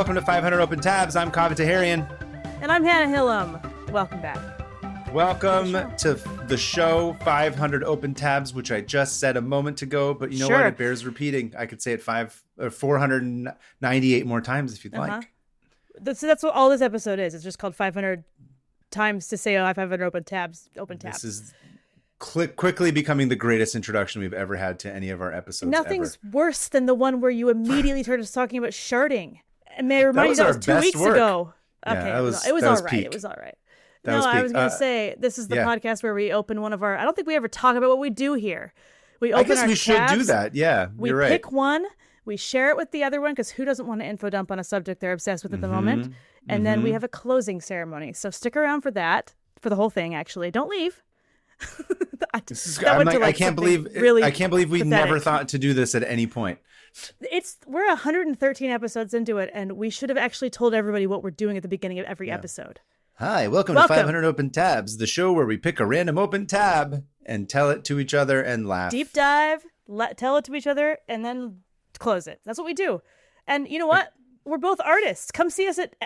welcome to 500 Open Tabs. I'm Kaveh Taherian. And I'm Hannah Hillam. Welcome back. Welcome to the show 500 Open Tabs, which I just said a moment ago, but you know what? It bears repeating. I could say it 498 more times if you'd like. That's what all this episode is. It's just called 500 times to say 500 Open Tabs. Open Tabs. This is quickly becoming the greatest introduction we've ever had to any of our episodes. Nothing's worse than the one where you immediately started talking about sharding. And may I remind you that was 2 weeks ago. Okay, yeah, it was all right. It was all right. No, I was going to say, this is the podcast where we open one of our... I don't think we ever talk about what we do here. I guess we should do that. Yeah, you're right. We pick one, we share it with the other one, because who doesn't want to info dump on a subject they're obsessed with at the moment? And then we have a closing ceremony. So stick around for that, for the whole thing, actually. Don't leave. I can't believe we never thought to do this at any point. We're 113 episodes into it, and we should have actually told everybody what we're doing at the beginning of every episode. Hi, welcome to 500 Open Tabs, the show where we pick a random open tab and tell it to each other and laugh. Deep dive, tell it to each other, and then close it. That's what we do. And you know what? We're both artists. Come see us at,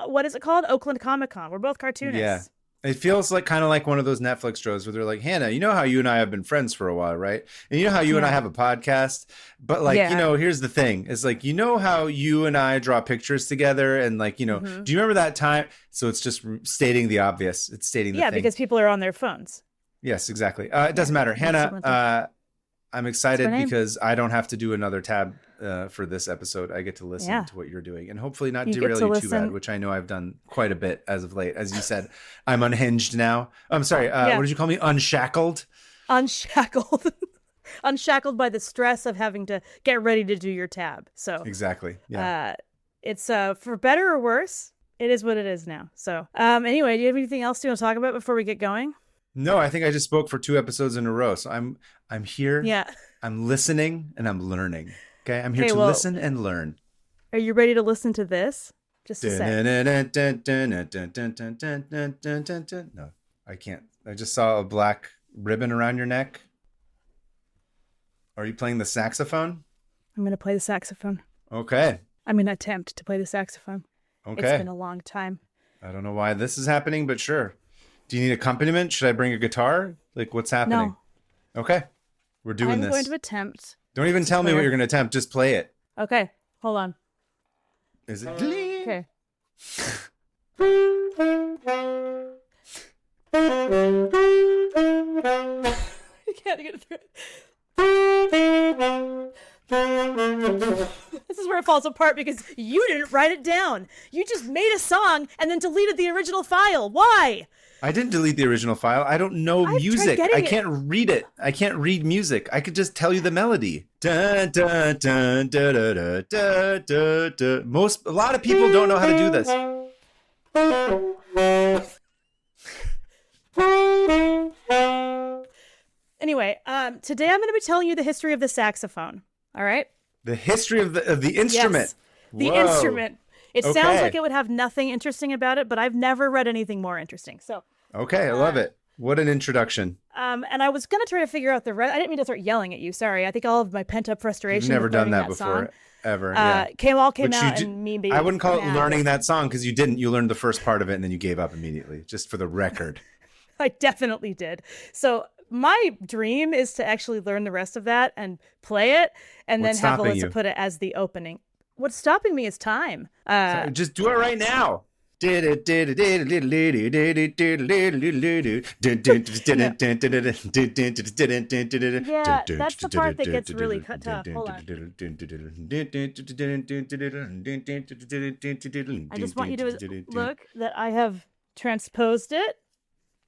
what is it called? Oakland Comic Con. We're both cartoonists. Yeah. It feels like kind of like one of those Netflix shows where they're like, Hannah, you know how you and I have been friends for a while, right? And you know how you and I have a podcast? But here's the thing. It's like, you know how you and I draw pictures together and do you remember that time? So it's just stating the obvious. It's stating the thing. Yeah, because people are on their phones. Yes, exactly. It doesn't matter. Hannah, I'm excited because I don't have to do another tab for this episode. I get to listen to what you're doing and hopefully not derail you too bad, which I know I've done quite a bit as of late. As you said, I'm unhinged now. I'm sorry. What did you call me? Unshackled? Unshackled. Unshackled by the stress of having to get ready to do your tab. So exactly. Yeah. It's for better or worse. It is what it is now. So anyway, do you have anything else you want to talk about before we get going? No, I think I just spoke for 2 episodes in a row. So I'm here. Yeah. I'm listening and I'm learning. Okay, I'm here to listen and learn. Are you ready to listen to this? Just a sec. No, I can't. I just saw a black ribbon around your neck. Are you playing the saxophone? I'm going to play the saxophone. Okay. I'm going to attempt to play the saxophone. Okay. It's been a long time. I don't know why this is happening, but sure. Do you need accompaniment? Should I bring a guitar? Like, what's happening? No. Okay. We're doing this. I'm going to attempt. Don't even tell me what you're going to attempt. Just play it. Okay. Hold on. Is it? Okay. You can't get it through. This is where it falls apart because you didn't write it down. You just made a song and then deleted the original file. Why? I didn't delete the original file. I don't know music. I can't read it. I can't read music. I could just tell you the melody. Dun, dun, dun, da, da, da, da, da, da. A lot of people don't know how to do this. Anyway, today I'm going to be telling you the history of the saxophone. All right? The history of the instrument. Yes, the instrument. It sounds like it would have nothing interesting about it, but I've never read anything more interesting. So. Okay, I love it. What an introduction. And I was going to try to figure out the rest. I didn't mean to start yelling at you. Sorry. I think all of my pent-up frustration. You've never done that before, ever. Came out and me being I wouldn't call it learning that song because you didn't. You learned the first part of it and then you gave up immediately, just for the record. I definitely did. So my dream is to actually learn the rest of that and play it and then have Alyssa put it as the opening. What's stopping me is time. Just do it right now. Yeah, that's the part that gets really tough. Hold on. I just want you to look that I have transposed it.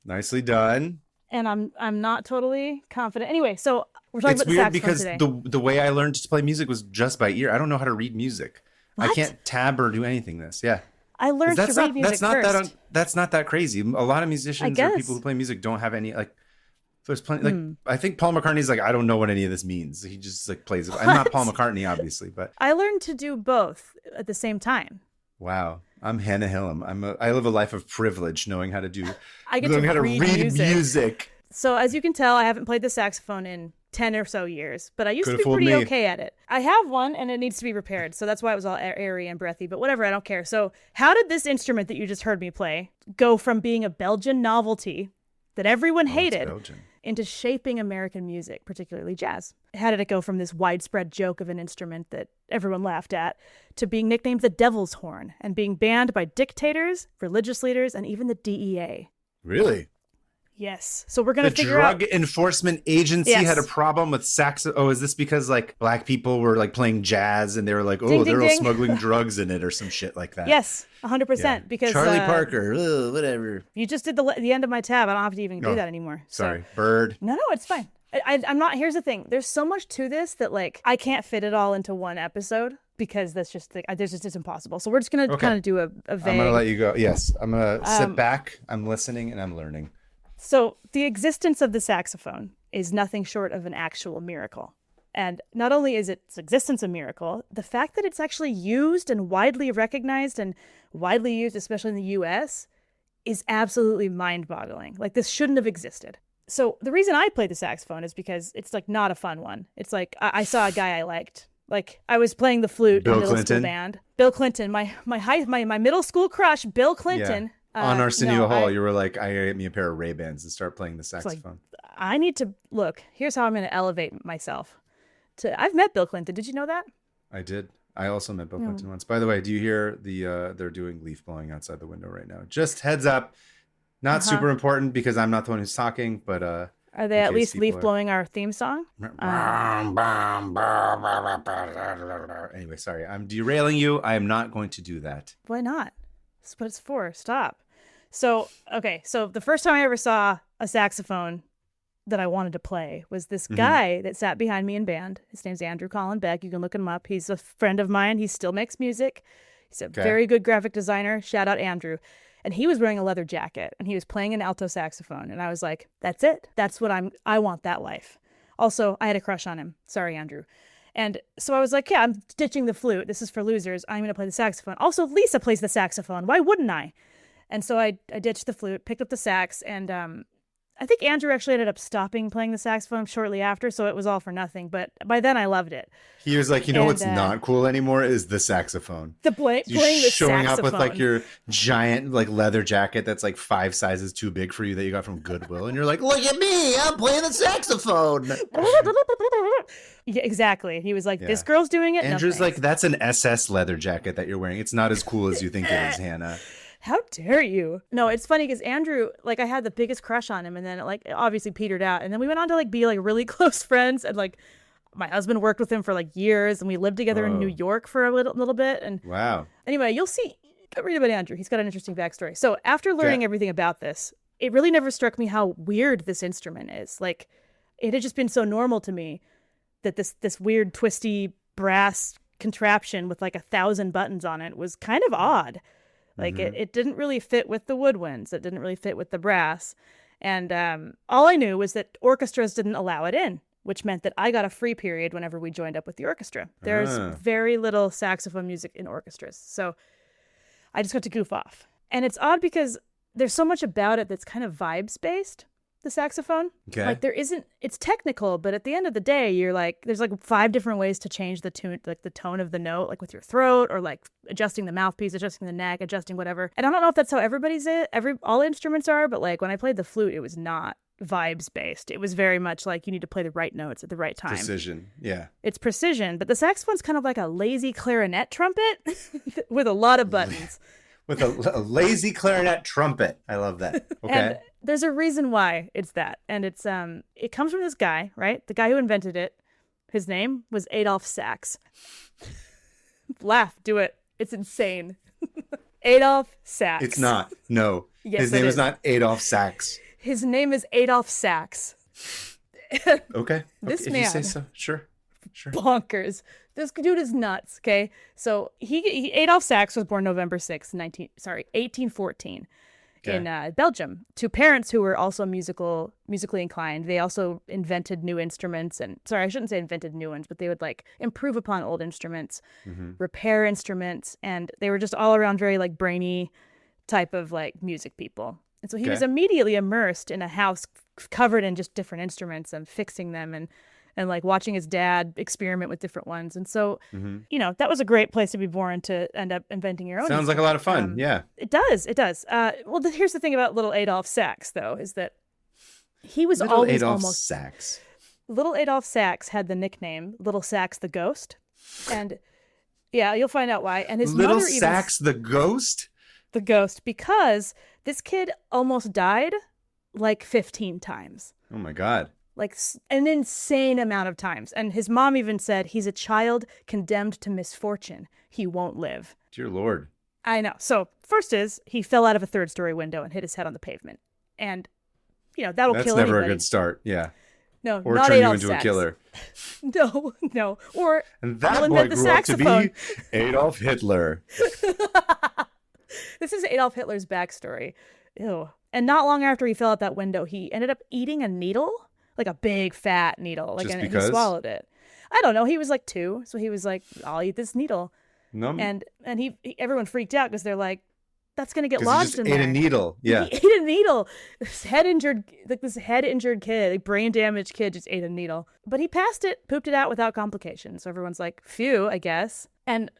Nicely done. And I'm not totally confident. Anyway, so we're talking about the saxophone because today. the way I learned to play music was just by ear. I don't know how to read music. What? I can't tab or do anything this. Yeah. I learned to read music first. That's not that crazy. A lot of musicians or people who play music don't have any there's plenty I think Paul McCartney's I don't know what any of this means. He just plays it. I'm not Paul McCartney obviously, but I learned to do both at the same time. Wow. I'm Hannah Hillam. I live a life of privilege knowing how to do I get to read music. So as you can tell, I haven't played the saxophone in 10 or so years, but I used to be pretty okay at it. I have one and it needs to be repaired. So that's why it was all airy and breathy, but whatever, I don't care. So how did this instrument that you just heard me play go from being a Belgian novelty that everyone hated into shaping American music, particularly jazz? How did it go from this widespread joke of an instrument that everyone laughed at to being nicknamed the Devil's Horn and being banned by dictators, religious leaders, and even the DEA? Really? Yes. So we're going to figure out. The Drug Enforcement Agency had a problem with saxophone. Oh, is this because like black people were like playing jazz and they were like, oh, they're all smuggling drugs in it or some shit like that? Yes, 100%. Yeah. Because Charlie Parker, whatever. You just did the end of my tab. I don't have to even do that anymore. Sorry. Bird. No, it's fine. I'm not. Here's the thing. There's so much to this that like I can't fit it all into one episode because that's just it's impossible. So we're just going to kind of do a vague. I'm going to let you go. Yes. I'm going to sit back. I'm listening and I'm learning. So the existence of the saxophone is nothing short of an actual miracle. And not only is its existence a miracle, the fact that it's actually used and widely recognized and widely used, especially in the US, is absolutely mind-boggling. Like this shouldn't have existed. So the reason I play the saxophone is because it's like not a fun one. It's like I saw a guy I liked. Like I was playing the flute in a middle school band. Bill Clinton, my middle school crush, Bill Clinton. Yeah. On Arsenio Hall, you were like, I get me a pair of Ray-Bans and start playing the saxophone. Like, I need to look. Here's how I'm going to elevate myself. I've met Bill Clinton. Did you know that? I did. I also met Bill Clinton once. By the way, do you hear they're doing leaf blowing outside the window right now? Just heads up. Not super important because I'm not the one who's talking, but are they at least leaf blowing our theme song? Anyway, sorry. I'm derailing you. I am not going to do that. Why not? That's what it's for. Stop. So the first time I ever saw a saxophone that I wanted to play was this guy that sat behind me in band. His name's Andrew Colin Beck. You can look him up. He's a friend of mine. He still makes music. He's a very good graphic designer. Shout out Andrew. And he was wearing a leather jacket and he was playing an alto saxophone. And I was like, that's it. That's what I want that life. Also, I had a crush on him. Sorry, Andrew. And so I was like, yeah, I'm ditching the flute. This is for losers. I'm going to play the saxophone. Also, Lisa plays the saxophone. Why wouldn't I? And so I ditched the flute, picked up the sax, and I think Andrew actually ended up stopping playing the saxophone shortly after, so it was all for nothing. But by then, I loved it. He was like, what's not cool anymore is the saxophone. Playing the showing saxophone. Up with like your giant like leather jacket that's like 5 sizes too big for you that you got from Goodwill, and you're like, look at me, I'm playing the saxophone. Yeah, exactly. He was like, this girl's doing it. Andrew's like, that's an SS leather jacket that you're wearing. It's not as cool as you think it is, Hannah. How dare you? No, it's funny because Andrew, like I had the biggest crush on him and then it like obviously petered out. And then we went on to like be like really close friends. And like my husband worked with him for like years and we lived together in New York for a little bit. And wow. Anyway, you'll see, go read about Andrew. He's got an interesting backstory. So after learning everything about this, it really never struck me how weird this instrument is. Like it had just been so normal to me that this weird twisty brass contraption with like 1,000 buttons on it was kind of odd. Like it didn't really fit with the woodwinds. It didn't really fit with the brass. And all I knew was that orchestras didn't allow it in, which meant that I got a free period whenever we joined up with the orchestra. There's very little saxophone music in orchestras. So I just got to goof off. And it's odd because there's so much about it that's kind of vibes based. The saxophone. Okay. Like it's technical, but at the end of the day, you're like, there's like 5 different ways to change the tune, like the tone of the note, like with your throat or like adjusting the mouthpiece, adjusting the neck, adjusting whatever. And I don't know if that's how all instruments are, but like when I played the flute, it was not vibes based. It was very much like you need to play the right notes at the right time. Precision. Yeah. It's precision, but the saxophone's kind of like a lazy clarinet trumpet with a lot of buttons. With a lazy clarinet trumpet. I love that. Okay. And there's a reason why it's that. And it's it comes from this guy, right? The guy who invented it. His name was Adolf Sax. Laugh, do it. It's insane. Adolf Sax. It's not. No. Yes, his name is not Adolf Sax. His name is Adolf Sax. Okay. This if man. You say so. Sure. Bonkers. This dude is nuts. Okay, so he Adolf Sax was born November 6th, 1814, in Belgium, to parents who were also musically inclined. They also invented new instruments, and sorry, I shouldn't say invented new ones, but they would like improve upon old instruments, repair instruments, and they were just all around very like brainy type of like music people. And so he was immediately immersed in a house covered in just different instruments and fixing them and and like watching his dad experiment with different ones. And so, that was a great place to be born, to end up inventing your own. Sounds like a lot of fun. Yeah, it does. Well, here's the thing about little Adolf Sax, though, is that he was little always Adolf almost Sax. Little Adolf Sax had the nickname Little Sax the Ghost, and yeah, you'll find out why. And his Little mother Sax the Ghost. The Ghost, because this kid almost died like 15 times. Oh my God. Like an insane amount of times. And his mom even said, he's a child condemned to misfortune. He won't live. Dear Lord. I know. So first is he fell out of a 3rd-story window and hit his head on the pavement. And, that'll kill anybody. That's never a good start. Yeah. No, or not turn Adolf you into Sax. A killer. No. Or and that he'll boy invent the grew saxophone. up to be Adolf Hitler. This is Adolf Hitler's backstory. Ew. And not long after he fell out that window, he ended up eating a needle, like a big fat needle. Like, and he swallowed it. I don't know. He was like 2, so he was like, "I'll eat this needle." No. And everyone freaked out because they're like, "That's gonna get lodged in there." Ate a needle. Yeah. He ate a needle. This head injured kid, like brain damaged kid, just ate a needle. But he passed it, pooped it out without complications. So everyone's like, "Phew," I guess. And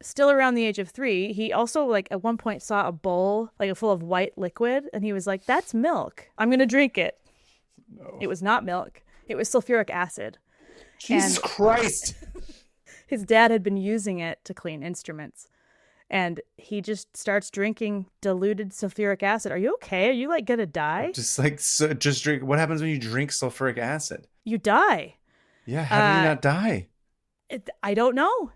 still around the age of 3, he also like at one point saw a bowl like full of white liquid, and he was like, "That's milk. I'm gonna drink it." No. It was not milk. It was sulfuric acid. Jesus Christ. His dad had been using it to clean instruments, and he just starts drinking diluted sulfuric acid. Are you okay? Are you like gonna die? Just drink. What happens when you drink sulfuric acid? You die. Yeah. How did he not die? I don't know.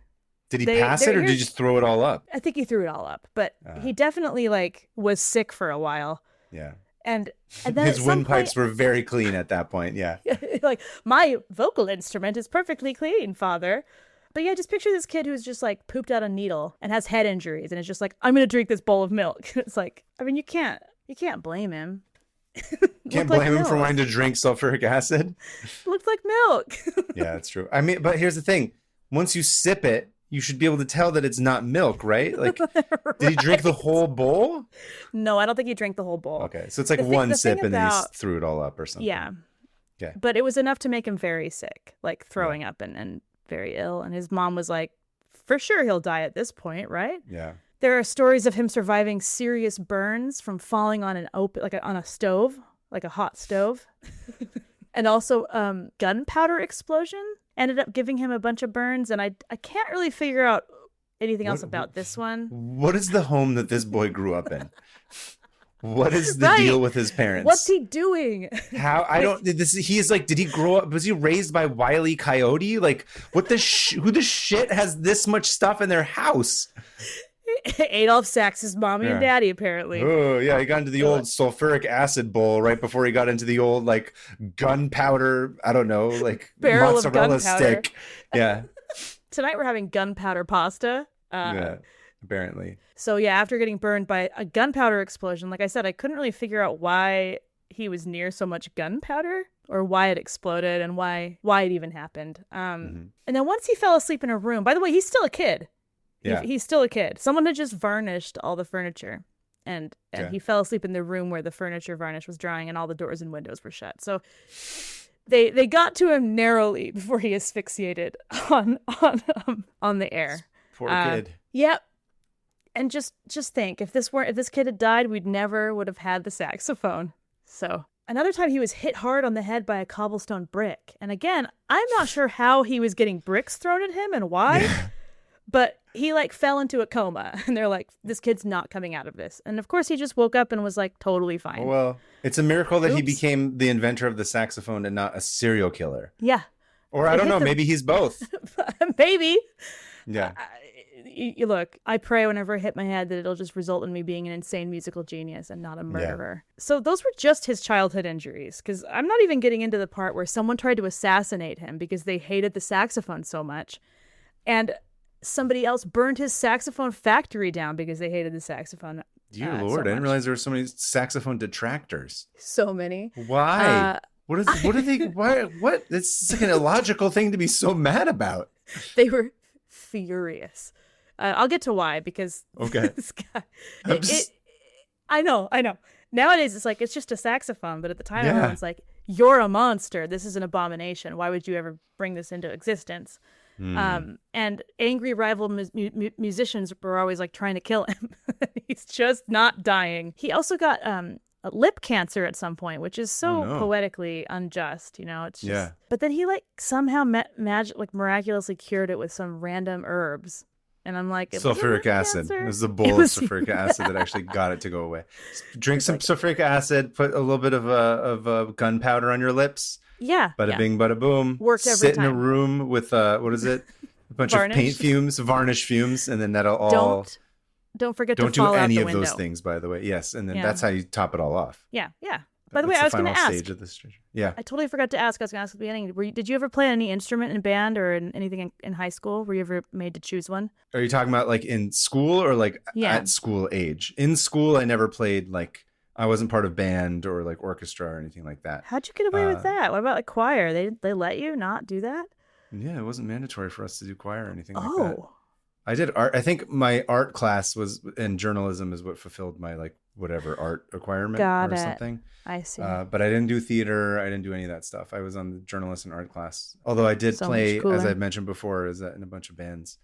Did he pass it, or did he just throw it all up? I think he threw it all up, but he definitely like was sick for a while. Yeah. And then his windpipes were very clean at that point. Yeah. Like, my vocal instrument is perfectly clean, father. But yeah, just picture this kid who's just like pooped out a needle and has head injuries, and it's just like, I'm gonna drink this bowl of milk. It's like, I mean, you can't blame him. Can't blame him for wanting to drink sulfuric acid. Looked like milk. Yeah, that's true. I mean, but here's the thing: once you sip it, you should be able to tell that it's not milk, right? Like, right. Did he drink the whole bowl? No, I don't think he drank the whole bowl. Okay, so it's like one sip and then he threw it all up or something. Yeah. Okay. But it was enough to make him very sick, like throwing up and very ill. And his mom was like, for sure he'll die at this point, right? Yeah. There are stories of him surviving serious burns from falling on on a stove, like a hot stove. And also gunpowder explosion ended up giving him a bunch of burns, and I can't really figure out anything else about this one. What is the home that this boy grew up in? What is the deal with his parents? What's he doing? How he's like, did he grow up? Was he raised by Wile E. Coyote? Like, who the shit has this much stuff in their house? Adolf Sax's mommy and daddy, apparently. Oh, yeah. He got into the old sulfuric acid bowl right before he got into the old, like, gunpowder, I don't know, like, barrel mozzarella of stick. Yeah. Tonight we're having gunpowder pasta. Yeah, apparently. So, yeah, after getting burned by a gunpowder explosion, like I said, I couldn't really figure out why he was near so much gunpowder or why it exploded and why it even happened. And then once he fell asleep in a room, by the way, he's still a kid. Yeah. He's still a kid. Someone had just varnished all the furniture, and he fell asleep in the room where the furniture varnish was drying and all the doors and windows were shut. So they got to him narrowly before he asphyxiated on the air. Poor kid. Yep. And just think, if this kid had died, we'd never would have had the saxophone. So another time he was hit hard on the head by a cobblestone brick. And again, I'm not sure how he was getting bricks thrown at him and why. But he like fell into a coma, and they're like, this kid's not coming out of this. And of course he just woke up and was like totally fine. Well, it's a miracle that he became the inventor of the saxophone and not a serial killer. Yeah. Or I don't know, maybe he's both. Maybe. Yeah. Look, I pray whenever I hit my head that it'll just result in me being an insane musical genius and not a murderer. Yeah. So those were just his childhood injuries, because I'm not even getting into the part where someone tried to assassinate him because they hated the saxophone so much. And somebody else burned his saxophone factory down because they hated the saxophone. Dear Lord, I didn't realize there were so many saxophone detractors. So many. Why? What are they? Why? What? It's like an illogical thing to be so mad about. They were furious. I'll get to why, because this guy. I know. Nowadays, it's like, it's just a saxophone, but at the time, everyone's like, you're a monster. This is an abomination. Why would you ever bring this into existence? And angry rival musicians were always like trying to kill him. He's just not dying. He also got lip cancer at some point, which is so poetically unjust, you know. It's just, but then he like somehow miraculously cured it with some random herbs. And I'm like, sulfuric acid. It was the bowl of sulfuric acid that actually got it to go away. Drink some sulfuric acid, put a little bit of gunpowder on your lips. Yeah. Bada bing, bada boom. Worked every Sit time. in a room with, what is it? A bunch of paint fumes, varnish fumes, and then that'll all... Don't forget to fall out the window. Don't do any of those things, by the way. Yes, and then that's how you top it all off. Yeah. By the way, I was going to ask. Stage of this. Yeah. I totally forgot to ask. I was going to ask at the beginning. Did you ever play any instrument in band or in anything in high school? Were you ever made to choose one? Are you talking about like in school or like at school age? In school, I never played like, I wasn't part of band or like orchestra or anything like that. How'd you get away with that? What about like choir? They let you not do that? Yeah, it wasn't mandatory for us to do choir or anything like that. I did art. I think my art class was, and journalism is what fulfilled my like whatever art requirement or something. I see. But I didn't do theater. I didn't do any of that stuff. I was on the journalist and art class. Although I did play, as I've mentioned before, in a bunch of bands.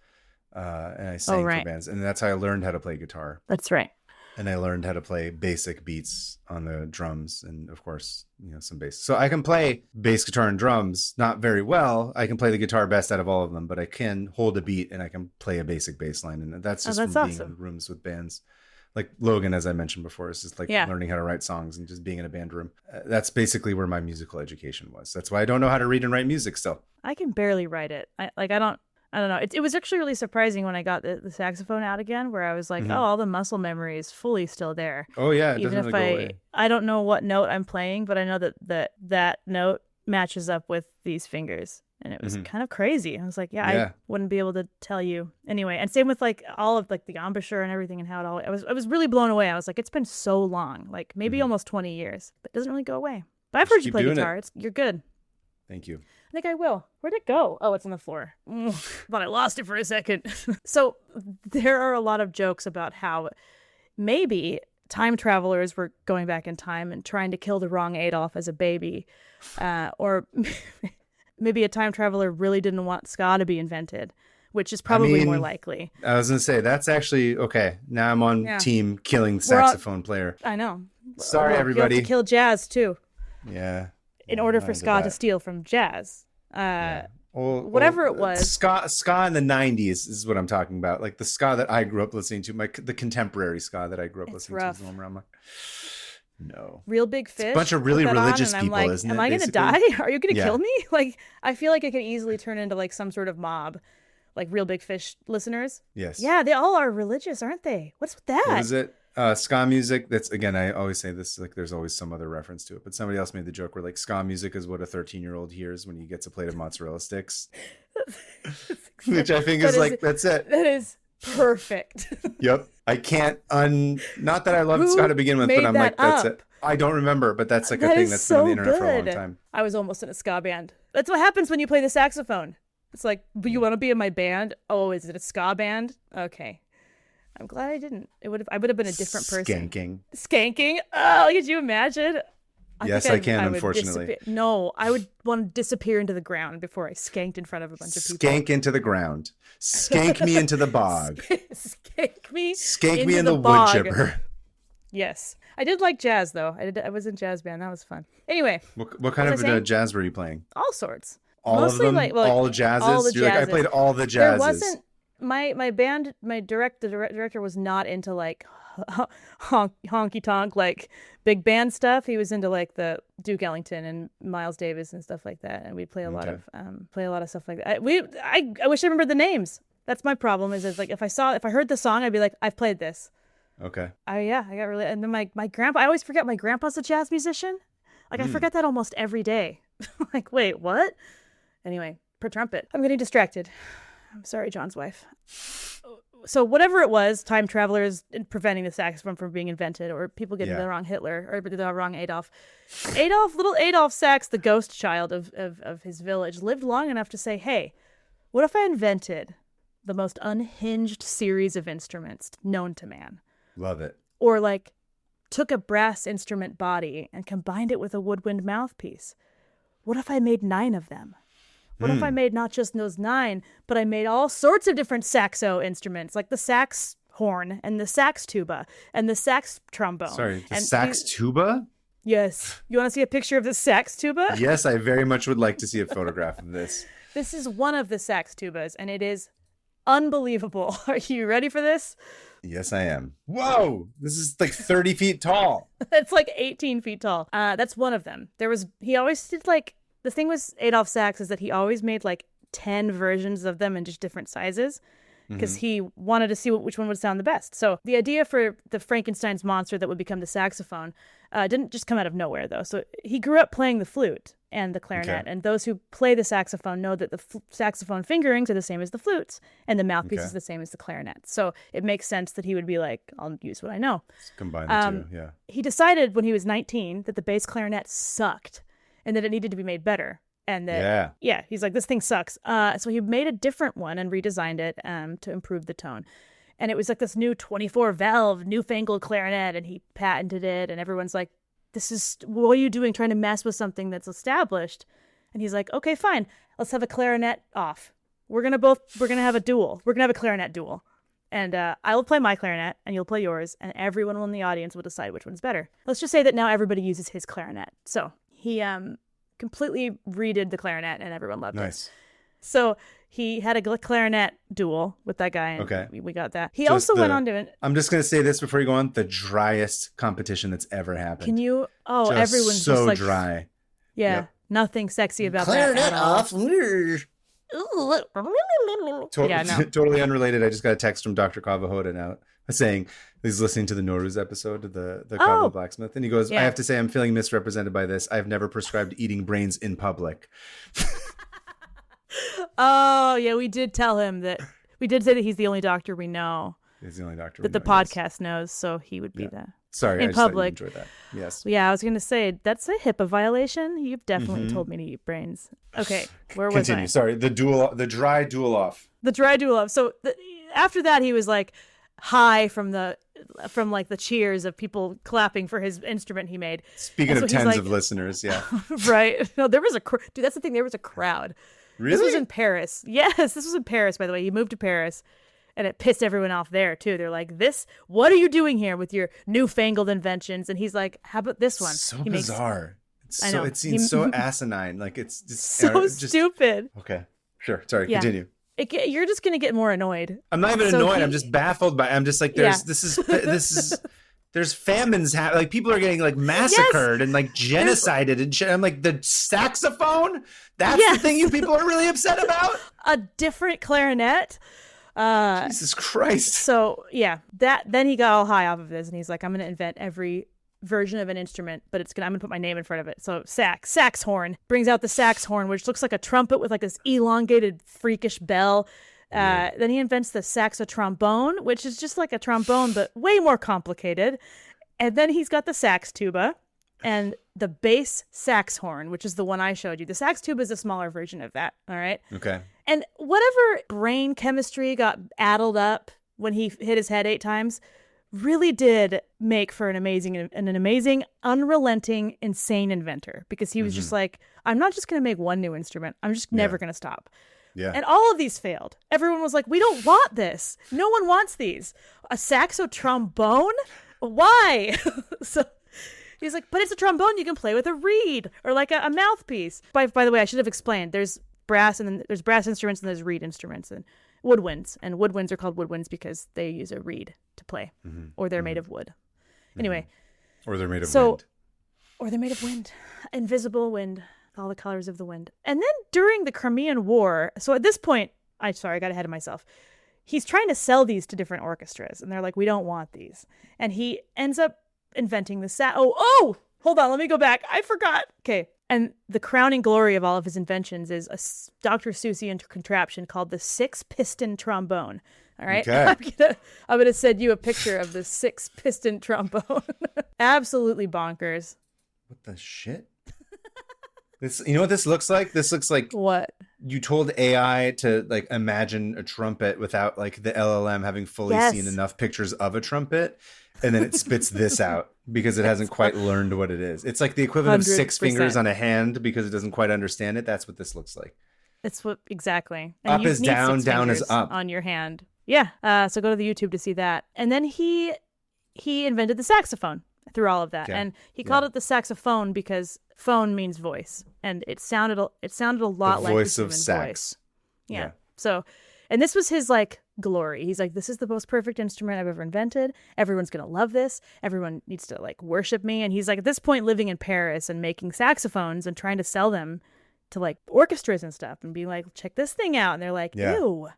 And I sang for bands. And that's how I learned how to play guitar. That's right. And I learned how to play basic beats on the drums and, of course, some bass. So I can play bass guitar and drums, not very well. I can play the guitar best out of all of them, but I can hold a beat and I can play a basic bass line. And that's just from being in rooms with bands. Like Logan, as I mentioned before, is just like learning how to write songs and just being in a band room. That's basically where my musical education was. That's why I don't know how to read and write music still. I can barely write it. I don't know. It was actually really surprising when I got the saxophone out again, where I was like, all the muscle memory is fully still there. Oh, yeah. It doesn't really go away. I don't know what note I'm playing, but I know that note matches up with these fingers. And it was kind of crazy. I was like, I wouldn't be able to tell you. Anyway, and same with like all of like the embouchure and everything and how it all, I was really blown away. I was like, it's been so long, like maybe almost 20 years, but it doesn't really go away. But I've heard you play guitar. You're good. Thank you. I think I will. Where'd it go? Oh, it's on the floor. Thought I lost it for a second. So there are a lot of jokes about how maybe time travelers were going back in time and trying to kill the wrong Adolf as a baby. Or maybe a time traveler really didn't want ska to be invented, which is probably more likely. I was going to say, that's actually, okay, now I'm on team killing saxophone player. I know. Sorry, everybody. You have to kill jazz, too. Yeah. In order for ska to steal from jazz. Whatever it was. Ska in the 90s is what I'm talking about. Like the ska that I grew up listening to, the contemporary ska that I grew up listening to. I'm like, no. Real Big Fish. It's a bunch of really religious people, like, isn't it? Am I going to die? Are you going to kill me? Like, I feel like it could easily turn into like some sort of mob, like Real Big Fish listeners. Yes. Yeah, they all are religious, aren't they? What's with that? What is it? Ska music, that's, again, I always say this, like there's always some other reference to it, but somebody else made the joke where like ska music is what a 13-year-old hears when he gets a plate of mozzarella sticks. Which I think is like, that's it. That is perfect. Yep. I can't not that I loved ska to begin with, but I'm like, that's it. I don't remember, but that's like a thing that's been on the internet for a long time. I was almost in a ska band. That's what happens when you play the saxophone. It's like, you want to be in my band? Oh, is it a ska band? Okay. I'm glad I didn't. I would have been a different person. Skanking. Oh, could you imagine? Yes, I can, unfortunately. No, I would want to disappear into the ground before I skanked in front of a bunch of people. Skank into the ground. Skank me into the bog. Skank me in the wood chipper. Yes. I did like jazz, though. I was in jazz band. That was fun. Anyway. What kind of jazz were you playing? All sorts. Mostly of them? All jazzes? All the You're jazzes. like, I played all the jazzes. There wasn't... My band, the director was not into like honky tonk like big band stuff. He was into like the Duke Ellington and Miles Davis and stuff like that. And we'd play a lot of stuff like that. I wish I remembered the names. That's my problem. Is like if I heard the song, I'd be like, I've played this. Okay. I got really. And then my grandpa. I always forget my grandpa's a jazz musician. Like I forget that almost every day. Like wait, what? Anyway, per trumpet. I'm getting distracted. I'm sorry, John's wife. So whatever it was, time travelers preventing the saxophone from being invented, or people getting the wrong Hitler, or the wrong Adolf. Little Adolf Sax, the ghost child of his village, lived long enough to say, hey, what if I invented the most unhinged series of instruments known to man? Love it. Or like took a brass instrument body and combined it with a woodwind mouthpiece. What if I made 9 of them? What if I made not just those 9, but I made all sorts of different saxo instruments, like the sax horn and the sax tuba and the sax trombone. Sorry, the sax tuba? Yes. You want to see a picture of the sax tuba? Yes, I very much would like to see a photograph of this. This is one of the sax tubas, and it is unbelievable. Are you ready for this? Yes, I am. Whoa! This is like 30 feet tall. It's like 18 feet tall. That's one of them. He always did like, the thing with Adolf Sax is that he always made like 10 versions of them in just different sizes because he wanted to see which one would sound the best. So the idea for the Frankenstein's monster that would become the saxophone didn't just come out of nowhere, though. So he grew up playing the flute and the clarinet. Okay. And those who play the saxophone know that the saxophone fingerings are the same as the flutes and the mouthpiece is the same as the clarinet. So it makes sense that he would be like, I'll use what I know. Let's combine the two, yeah. He decided when he was 19 that the bass clarinet sucked and that it needed to be made better. And that, he's like, this thing sucks. So he made a different one and redesigned it to improve the tone. And it was like this new 24-valve newfangled clarinet, and he patented it. And everyone's like, what are you doing trying to mess with something that's established? And he's like, okay, fine. Let's have a clarinet off. We're going to have a duel. We're going to have a clarinet duel. And I will play my clarinet, and you'll play yours, and everyone in the audience will decide which one's better. Let's just say that now everybody uses his clarinet. So he completely redid the clarinet, and everyone loved it. So he had a clarinet duel with that guy, and we got that. He also went on to it. I'm just going to say this before you go on. The driest competition that's ever happened. Can you? Oh, just everyone's so just like dry. Yeah, nothing sexy about that at all. Totally unrelated. I just got a text from Dr. Kavahoda now saying he's listening to the Noruz episode of the Kava Blacksmith, and he goes, I have to say I'm feeling misrepresented by this. I've never prescribed eating brains in public. Oh, yeah, we did tell him that. We did say that he's the only doctor we know. He's the only doctor that the podcast knows, so he would be the Sorry, in I just public. Thought you enjoyed that. Yes. Yeah, I was going to say, that's a HIPAA violation. You've definitely told me to eat brains. Okay, where was Continue. I? Sorry, the dry duel off. The dry duel off. So after that, he was like high from like the cheers of people clapping for his instrument he made. Speaking of tens of listeners, yeah. Right. No, there was dude, that's the thing. There was a crowd. Really? This was in Paris. Yes, this was in Paris, by the way. He moved to Paris, and it pissed everyone off there, too. They're like, what are you doing here with your newfangled inventions? And he's like, how about this one? So bizarre. It seems so asinine. Like, it's just stupid. Okay. Sure. Sorry. Yeah. Continue. You're just going to get more annoyed. I'm not even annoyed. I'm just baffled by I'm just like, this is there's famines happening. Like, people are getting like massacred and like genocided and shit. I'm like, the saxophone? That's the thing you people are really upset about? A different clarinet? Jesus Christ. So then he got all high off of this, and he's like, I'm going to invent every version of an instrument, but I'm going to put my name in front of it. So sax horn. Brings out the sax horn, which looks like a trumpet with like this elongated freakish bell. Then he invents the saxotrombone, which is just like a trombone, but way more complicated. And then he's got the sax tuba and the bass sax horn, which is the one I showed you. The sax tuba is a smaller version of that. All right. Okay. And whatever brain chemistry got addled up when he hit his head 8 times really did make for an amazing, unrelenting, insane inventor, because he was just like, I'm not just going to make one new instrument. I'm just never going to stop. Yeah. And all of these failed. Everyone was like, we don't want this. No one wants these. A saxotrombone? Why? So he's like, but it's a trombone you can play with a reed or like a mouthpiece. By the way, I should have explained. There's brass, and then there's brass instruments, and there's reed instruments and woodwinds. And woodwinds are called woodwinds because they use a reed to play, or they're made of wood. Anyway. Or they're made of wind. Or they're made of wind. Invisible wind. All the colors of the wind. And then during the Crimean War, so at this point, I got ahead of myself. He's trying to sell these to different orchestras, and they're like, we don't want these. And he ends up inventing the hold on, let me go back. I forgot. Okay. And the crowning glory of all of his inventions is a Dr. Seussian contraption called the 6-piston trombone. All right. Okay. I'm gonna send you a picture of the 6-piston trombone. Absolutely bonkers. What the shit? You know what this looks like? This looks like what? You told AI to like imagine a trumpet without like the LLM having fully seen enough pictures of a trumpet. and then it spits this out because it hasn't quite learned what it is. It's like the equivalent of 6 fingers on a hand because it doesn't quite understand it. That's what this looks like. It's what exactly. And up is down, down is up on your hand. Yeah. So go to the YouTube to see that. And then he invented the saxophone through all of that, and he called it the saxophone because phone means voice, and it sounded a lot like voice the of human sax. Voice. Yeah. So, and this was his like glory. He's like, this is the most perfect instrument I've ever invented. Everyone's gonna love this. Everyone needs to like worship me. And he's like at this point living in Paris and making saxophones and trying to sell them to like orchestras and stuff and be like, check this thing out. And they're like, ew,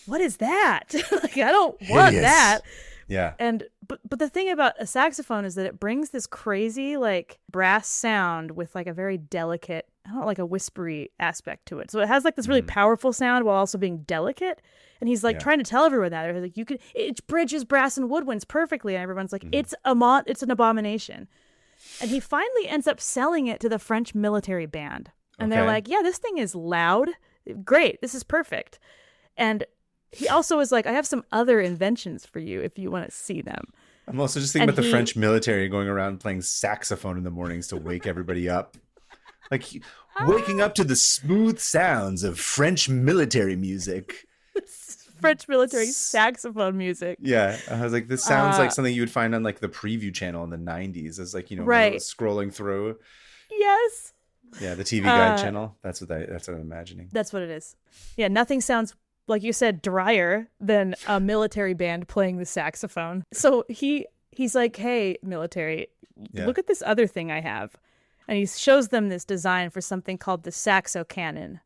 what is that? Like, I don't want that. Yeah. And but the thing about a saxophone is that it brings this crazy like brass sound with like a very delicate, I don't know, like a whispery aspect to it. So it has like this really powerful sound while also being delicate. And he's like trying to tell everyone that. They're like, it bridges brass and woodwinds perfectly. And everyone's like, it's an abomination. And he finally ends up selling it to the French military band. And they're like, yeah, this thing is loud. Great. This is perfect. And he also was like, I have some other inventions for you if you want to see them. I'm also just thinking about the French military going around playing saxophone in the mornings to wake everybody up. Like waking up to the smooth sounds of French military music. French military saxophone music. Yeah. I was like, this sounds like something you would find on like the preview channel in the 90s as like, scrolling through. Yes. Yeah, the TV Guide channel. That's what I'm imagining. That's what it is. Yeah, nothing sounds, like you said, drier than a military band playing the saxophone. So he's like, hey, military, look at this other thing I have. And he shows them this design for something called the saxo cannon.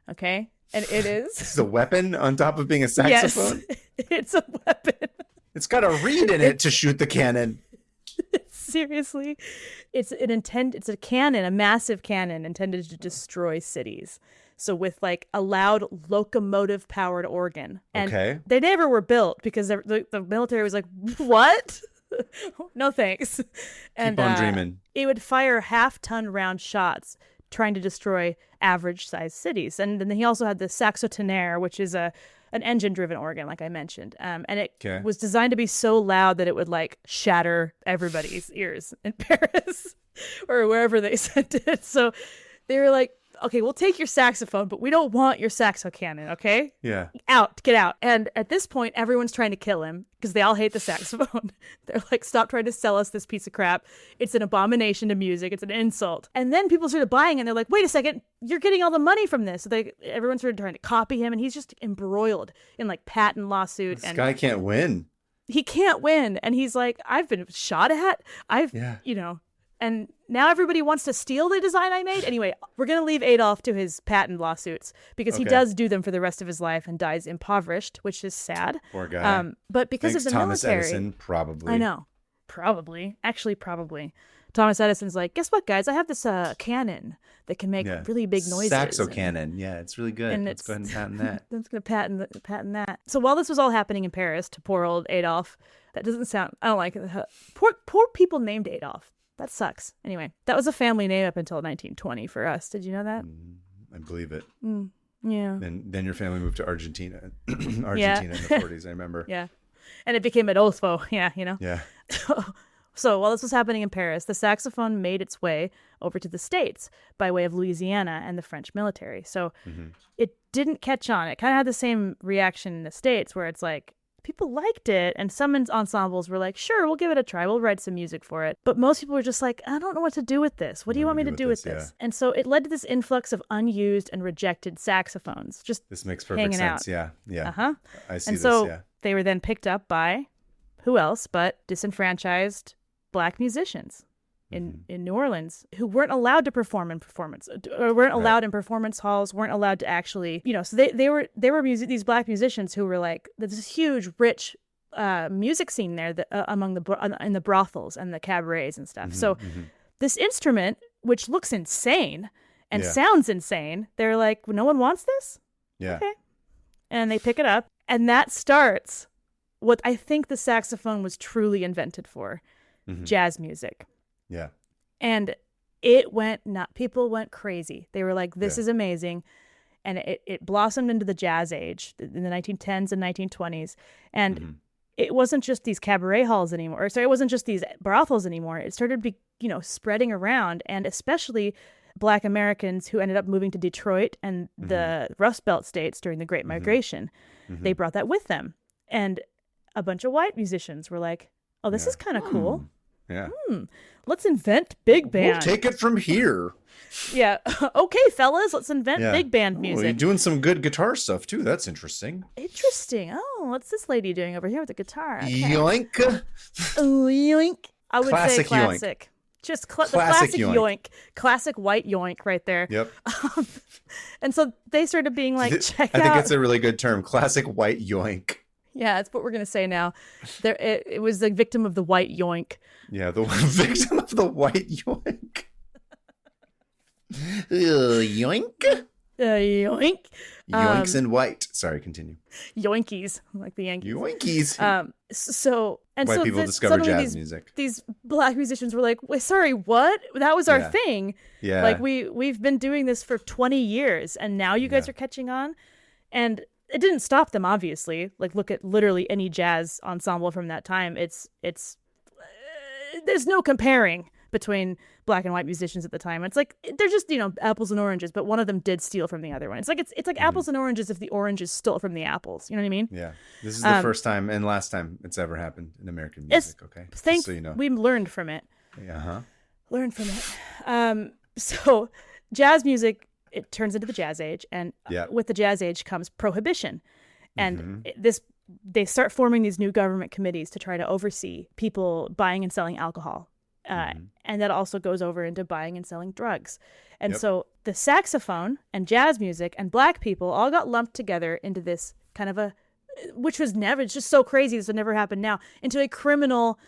Okay? And it is. It's a weapon on top of being a saxophone? Yes, it's a weapon. It's got a reed in it to shoot the cannon. Seriously, it's a cannon, a massive cannon intended to destroy cities. So with like a loud locomotive powered organ. And they never were built because the military was like, what? No thanks. And keep on dreaming. It would fire half-ton round shots trying to destroy average-sized cities. And then he also had the saxotonere, which is an engine-driven organ, like I mentioned. And it was designed to be so loud that it would like shatter everybody's ears in Paris or wherever they sent it. So they were like, okay, we'll take your saxophone, but we don't want your saxo cannon, okay? Yeah. Get out. And at this point, everyone's trying to kill him because they all hate the saxophone. They're like, stop trying to sell us this piece of crap. It's an abomination to music. It's an insult. And then people started buying it, and they're like, wait a second, you're getting all the money from this. So everyone started trying to copy him, and he's just embroiled in like patent lawsuit. This guy can't win. He can't win. And he's like, I've been shot at. And now everybody wants to steal the design I made. Anyway, we're going to leave Adolf to his patent lawsuits because he does do them for the rest of his life and dies impoverished, which is sad. Poor guy. But because Thanks, of the Thomas military. Edison, probably. I know. Probably. Actually, probably. Thomas Edison's like, guess what, guys? I have this cannon that can make really big noises. Saxo cannon. Yeah, it's really good. Let's go ahead and patent that. Let's go patent that. So while this was all happening in Paris to poor old Adolf, that doesn't sound, I don't like it. Poor people named Adolf. That sucks. Anyway, that was a family name up until 1920 for us. Did you know that? I believe it. Yeah. Then your family moved to Argentina. In the 40s, I remember. Yeah. And it became Adolfo. Yeah, you know? Yeah. So while this was happening in Paris, the saxophone made its way over to the States by way of Louisiana and the French military. So it didn't catch on. It kind of had the same reaction in the States where it's like, people liked it, and some ensembles were like, sure, we'll give it a try. We'll write some music for it. But most people were just like, I don't know what to do with this. What do you want me to do with this? Yeah. And so it led to this influx of unused and rejected saxophones. This makes perfect sense. Out. Yeah. I see and this, so they were then picked up by who else but disenfranchised Black musicians in New Orleans who weren't allowed to perform in performance halls, weren't allowed to actually, so they were these Black musicians who were like, there's this huge, rich music scene there that, in the brothels and the cabarets and stuff. So this instrument, which looks insane and sounds insane, they're like, well, no one wants this? Yeah. Okay. And they pick it up, and that starts what I think the saxophone was truly invented for, jazz music. Yeah. And people went crazy. They were like, this is amazing. And it blossomed into the jazz age in the 1910s and 1920s. And it wasn't just these cabaret halls anymore. It wasn't just these brothels anymore. It started spreading around, and especially Black Americans who ended up moving to Detroit and the Rust Belt states during the Great Migration. They brought that with them. And a bunch of white musicians were like, oh, this is kind of cool. Yeah. Let's invent big band. We'll take it from here. Yeah. Okay, fellas, let's invent big band music. You're doing some good guitar stuff, too. That's interesting. Interesting. Oh, what's this lady doing over here with the guitar? Okay. Yoink. Yoink. I would say classic. Yoink. Just the classic yoink. Classic white yoink right there. Yep. And so they started being like, check out. I think it's a really good term. Classic white yoink. Yeah, that's what we're going to say now. It was the victim of the white yoink. Yeah, the victim of the white yoink. Yoink. Yoink. Yoinks and white. Sorry, continue. Yoinkies, like the Yankees. Yoinkies. So white people discovered jazz music. These Black musicians were like, "Wait, sorry, what? That was our thing. Yeah. Like we've been doing this for 20 years, and now you guys are catching on." And it didn't stop them, obviously. Like, look at literally any jazz ensemble from that time. It's there's no comparing between Black and white musicians at the time. It's like they're just apples and oranges, but one of them did steal from the other one. It's like apples and oranges if the oranges stole from the apples. You know what I mean? Yeah. This is the first time and last time it's ever happened in American music. Okay. So you know, we learned from it. Yeah. Learned from it. So jazz music, it turns into the Jazz Age, and with the Jazz Age comes Prohibition, and they start forming these new government committees to try to oversee people buying and selling alcohol. And that also goes over into buying and selling drugs. And so the saxophone and jazz music and Black people all got lumped together into this kind of it's just so crazy, this would never happen now, into a criminal,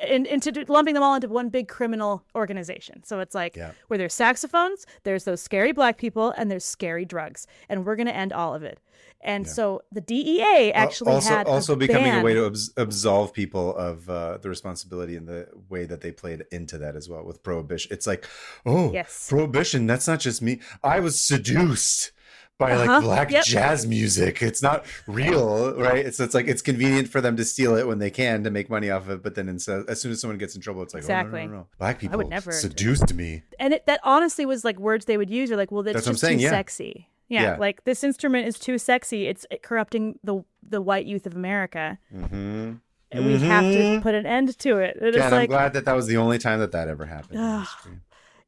into lumping them all into one big criminal organization. So it's like where there's saxophones, there's those scary Black people, and there's scary drugs. And we're going to end all of it. And so the DEA actually had becoming a way to absolve people of the responsibility in the way that they played into that as well with Prohibition. It's like, Prohibition, that's not just me. I was seduced by Black jazz music. It's not real, right? It's like it's convenient for them to steal it when they can to make money off of it, but then as soon as someone gets in trouble, it's like, oh, no. Black people seduced me. And that honestly was like words they would use, or like, well, that's just too sexy. Yeah, like this instrument is too sexy. It's corrupting the white youth of America. And we have to put an end to it. I'm glad that was the only time that ever happened in history.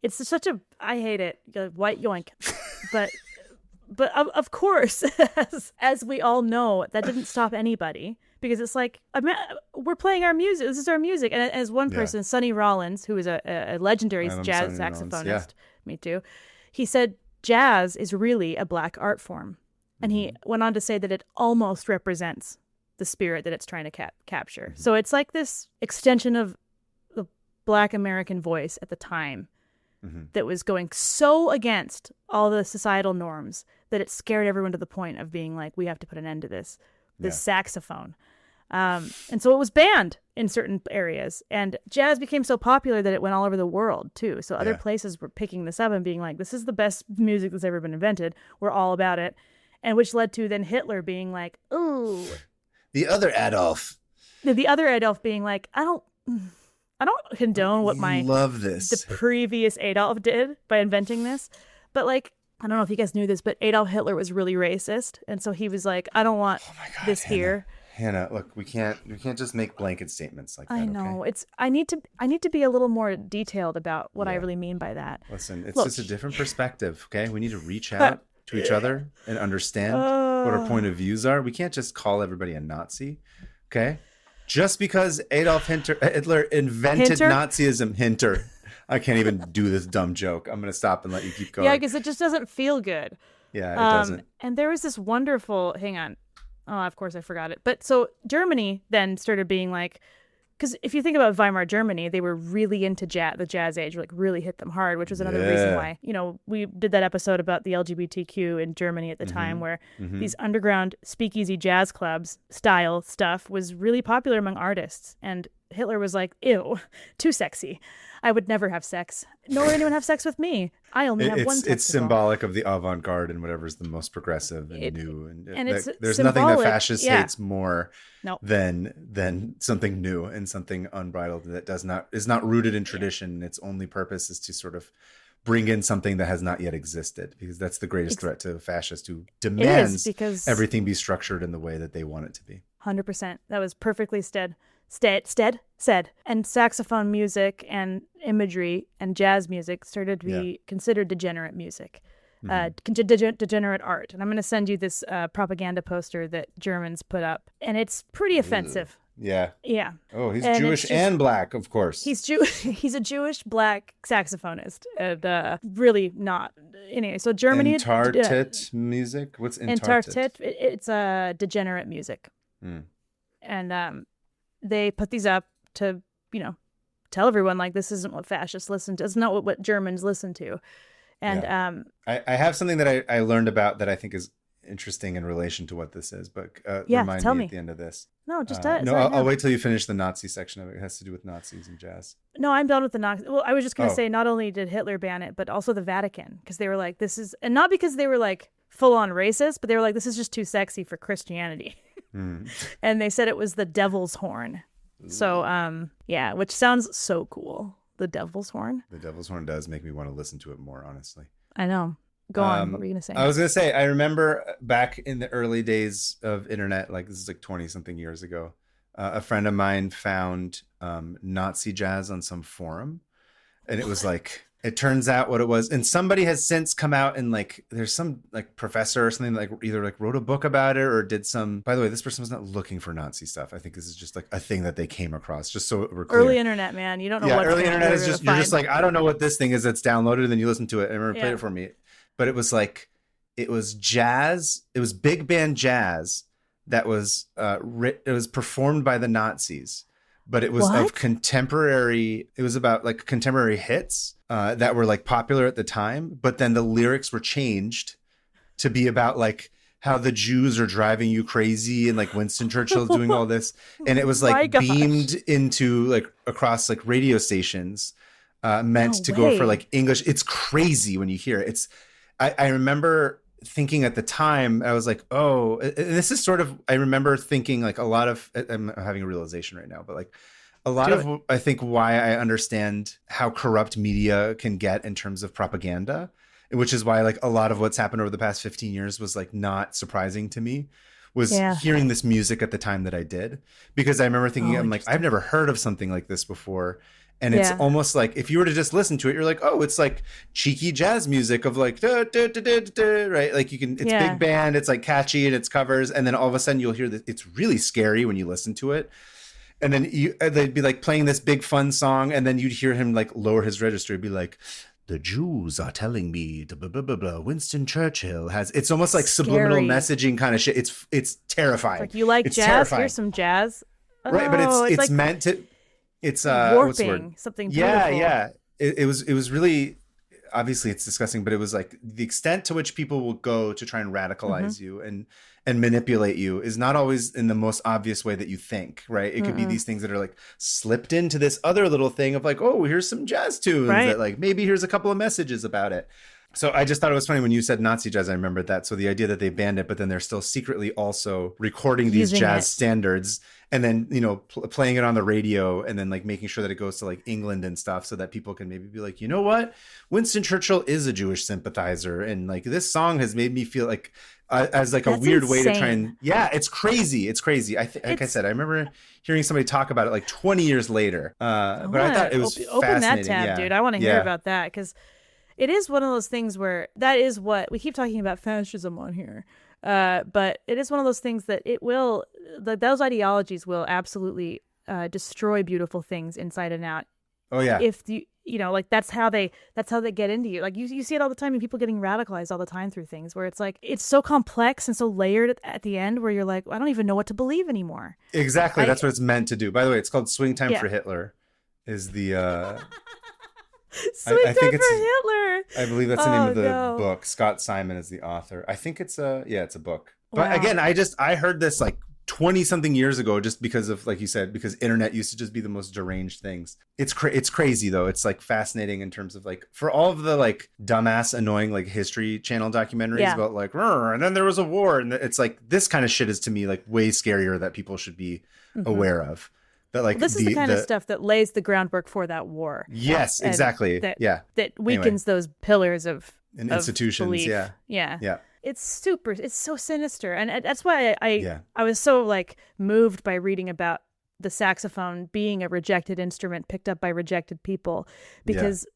It's such I hate it. White yoink. But of course, as we all know, that didn't stop anybody, because it's like, we're playing our music. This is our music. And as one person, Sonny Rollins, who is a legendary jazz saxophonist, me too, he said, jazz is really a Black art form. And he went on to say that it almost represents the spirit that it's trying to capture. So it's like this extension of the Black American voice at the time that was going so against all the societal norms that it scared everyone to the point of being like, we have to put an end to this saxophone. And so it was banned in certain areas, and jazz became so popular that it went all over the world too. So other places were picking this up and being like, this is the best music that's ever been invented. We're all about it. And which led to then Hitler being like, ooh. The other Adolf being like, I don't condone what the previous Adolf did by inventing this. But like, I don't know if you guys knew this, but Adolf Hitler was really racist. And so he was like, I don't want this here. Hannah, look, we can't just make blanket statements like that. I know. Okay? I need to be a little more detailed about what I really mean by that. Listen, it's just a different perspective, okay? We need to reach out to each other and understand what our point of views are. We can't just call everybody a Nazi, okay? Just because Adolf Hitler invented Nazism, I can't even do this dumb joke. I'm going to stop and let you keep going. Yeah, because it just doesn't feel good. Yeah, it doesn't. And there was this wonderful, hang on. Oh, of course I forgot it. But so Germany then started being like, because if you think about Weimar Germany, they were really into the Jazz Age, like really hit them hard, which was another reason why, we did that episode about the LGBTQ in Germany at the time, where these underground speakeasy jazz clubs style stuff was really popular among artists. And Hitler was like, ew, too sexy. I would never have sex, nor would anyone have sex with me. I only have one testicle. It's symbolic of the avant-garde and whatever's the most progressive and new. And it's there's symbolic, nothing that fascists hates more nope. than something new and something unbridled that is not rooted in tradition. Its only purpose is to sort of bring in something that has not yet existed, because that's the greatest threat to fascists, who demands everything be structured in the way that they want it to be. 100%. That was perfectly said. And saxophone music and imagery and jazz music started to be considered degenerate music, degenerate art. And I'm going to send you this propaganda poster that Germans put up, and it's pretty offensive. Yeah. Oh, he's and Jewish and black, of course. He's a Jewish black saxophonist, and really not. Anyway, so Germany. Entartet music? What's entartet? It's degenerate music. And they put these up to, tell everyone, like, this isn't what fascists listen to. It's not what Germans listen to. And I have something that I learned about that I think is interesting in relation to what this is, but remind me at the end of this. No, just I'll wait till you finish the Nazi section of it. It has to do with Nazis and jazz. No, I'm done with the Nazi. Well, I was just going to say, not only did Hitler ban it, but also the Vatican, because they were like, this is, and not because they were like full on racist, but they were like, this is just too sexy for Christianity. And they said it was the devil's horn. So, which sounds so cool. The devil's horn. The devil's horn does make me want to listen to it more, honestly. I know. Go on. What were you going to say? I was going to say, I remember back in the early days of internet, like this is like 20 something years ago, a friend of mine found Nazi jazz on some forum. And it was like, it turns out what it was. And somebody has since come out and like, there's some like professor or something like either like wrote a book about it or did some, by the way, this person was not looking for Nazi stuff. I think this is just like a thing that they came across, just so we're clear. Early internet, man. You don't know what. Early internet is just, you're just like, I don't know what this thing is that's downloaded. And then you listen to it. I remember played it for me. But it was like, it was jazz. It was big band jazz that was, it was performed by the Nazis. But it was of contemporary, it was about like contemporary hits that were like popular at the time. But then the lyrics were changed to be about like how the Jews are driving you crazy and like Winston Churchill doing all this. And it was like beamed into like across like radio stations meant to go for like English. It's crazy when you hear it. I remember thinking at the time, I was like, oh, and this is sort of, I remember thinking like a lot of, I'm having a realization right now, but like a lot of, I think why I understand how corrupt media can get in terms of propaganda, which is why like a lot of what's happened over the past 15 years was like not surprising to me, was hearing this music at the time that I did, because I remember thinking, I'm like, I've never heard of something like this before. And it's almost like if you were to just listen to it, you're like, oh, it's like cheeky jazz music of like, da, da, da, da, da, right? Like you can, it's big band, it's like catchy and it's covers. And then all of a sudden you'll hear that it's really scary when you listen to it. And then they'd be like playing this big fun song. And then you'd hear him like lower his register. It'd be like, the Jews are telling me, blah, blah, blah, blah. Winston Churchill has, it's almost like subliminal messaging kind of shit. It's terrifying. It's like, you like jazz? Terrifying. Here's some jazz. Right. But it's like, meant to, it's warping something beautiful. Yeah. It was really, obviously it's disgusting, but it was like the extent to which people will go to try and radicalize you and manipulate you is not always in the most obvious way that you think, right? It could be these things that are like slipped into this other little thing of like, oh, here's some jazz tunes that like, maybe here's a couple of messages about it. So I just thought it was funny when you said Nazi jazz, I remembered that. So the idea that they banned it, but then they're still secretly also recording these jazz standards and then, playing it on the radio and then like making sure that it goes to like England and stuff so that people can maybe be like, you know what? Winston Churchill is a Jewish sympathizer. And like this song has made me feel like as like a weird way to try and, it's crazy. It's crazy. Like I said, I remember hearing somebody talk about it like 20 years later. But I thought it was fascinating. Open that tab, dude. I want to hear about that because it is one of those things where that is what we keep talking about fascism on here. But it is one of those things that it will, those ideologies will absolutely destroy beautiful things inside and out. Oh yeah. If like that's how they get into you. Like you see it all the time and people getting radicalized all the time through things where it's like, it's so complex and so layered at the end where you're like, I don't even know what to believe anymore. Exactly. That's what it's meant to do. By the way, it's called Swing Time for Hitler is the, Swing Time for Hitler. I believe that's the name of the book. Scott Simon is the author. I think it's a book. But again, I heard this like 20 something years ago, just because of, like you said, because internet used to just be the most deranged things. It's crazy though. It's like fascinating in terms of like, for all of the like dumbass annoying like History Channel documentaries about like, and then there was a war, and it's like, this kind of shit is to me like way scarier that people should be aware of. That like, this is the kind of stuff that lays the groundwork for that war. Yes, exactly. That weakens those pillars of institutions. Belief. Yeah. It's so sinister. And that's why I was so like moved by reading about the saxophone being a rejected instrument picked up by rejected people, because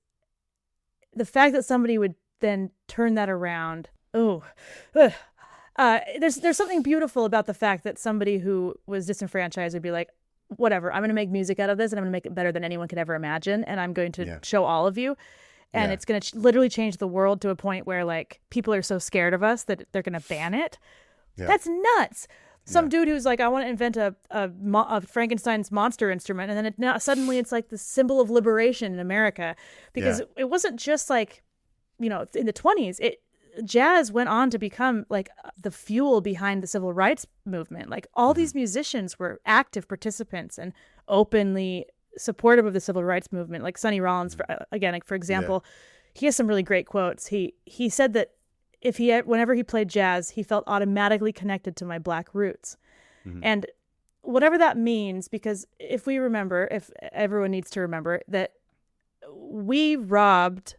the fact that somebody would then turn that around. There's something beautiful about the fact that somebody who was disenfranchised would be like, whatever, I'm going to make music out of this, and I'm going to make it better than anyone could ever imagine. And I'm going to show all of you. And it's going to literally change the world to a point where like people are so scared of us that they're going to ban it. That's nuts. Some dude who's like, I want to invent a Frankenstein's monster instrument. And then suddenly it's like the symbol of liberation in America, because it wasn't just like, in the 20s, jazz went on to become like the fuel behind the civil rights movement. Like all these musicians were active participants and openly supportive of the civil rights movement. Like Sonny Rollins, for example, he has some really great quotes. He said that whenever he played jazz, he felt automatically connected to my Black roots. And whatever that means, because if everyone needs to remember that we robbed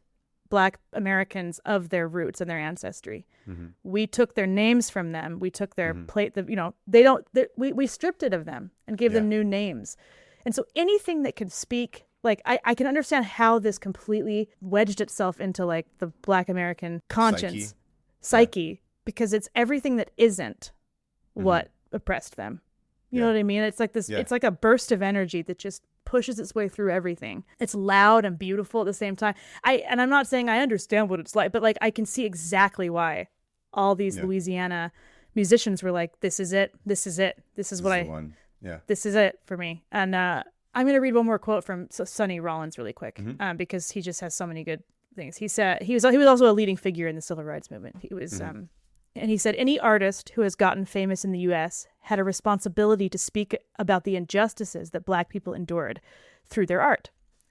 Black Americans of their roots and their ancestry. We took their names from them. We took their plate. We stripped it of them and gave them new names. And so anything that could speak, like I can understand how this completely wedged itself into like the Black American conscience, psyche, because it's everything that isn't what oppressed them. You know what I mean? It's like this, it's like a burst of energy that just pushes its way through everything. It's loud and beautiful at the same time. And I'm not saying I understand what it's like, but like I can see exactly why all these Louisiana musicians were like, this is it. This is it. This is this is it for me. And I'm going to read one more quote from Sonny Rollins really quick, because he just has so many good things. He said he was also a leading figure in the civil rights movement. He was and he said, any artist who has gotten famous in the U.S. had a responsibility to speak about the injustices that Black people endured through their art,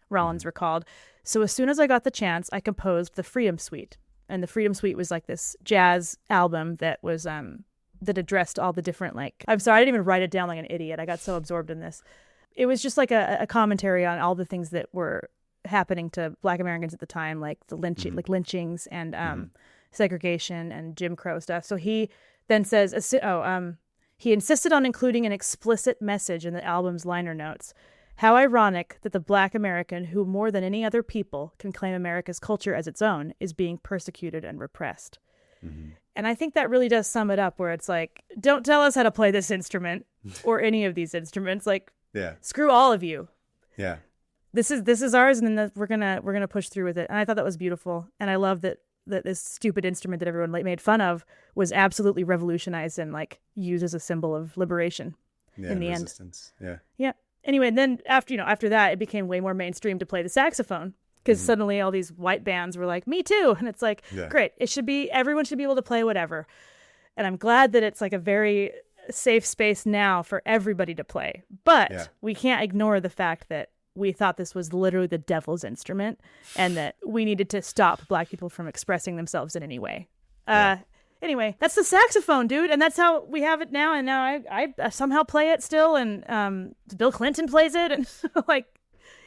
Rollins recalled. So as soon as I got the chance, I composed the Freedom Suite. And the Freedom Suite was like this jazz album that was that addressed all the different, like, I'm sorry, I didn't even write it down like an idiot. I got so absorbed in this. It was just like a commentary on all the things that were happening to Black Americans at the time, like the lynchings and segregation and Jim Crow stuff. So he then says, he insisted on including an explicit message in the album's liner notes. How ironic that the Black American, who more than any other people can claim America's culture as its own, is being persecuted and repressed. And I think that really does sum it up, where it's like, don't tell us how to play this instrument or any of these instruments. Like, screw all of you. This is ours, and then we're gonna push through with it. And I thought that was beautiful. And I love that this stupid instrument that everyone made fun of was absolutely revolutionized and like used as a symbol of liberation in the resistance. end. Anyway, then after that, it became way more mainstream to play the saxophone, because suddenly all these white bands were like, me too. And it's like, great. Everyone should be able to play whatever. And I'm glad that it's like a very safe space now for everybody to play. But we can't ignore the fact that we thought this was literally the devil's instrument, and that we needed to stop Black people from expressing themselves in any way. Anyway, that's the saxophone, dude, and that's how we have it now. And now I somehow play it still, and Bill Clinton plays it, and like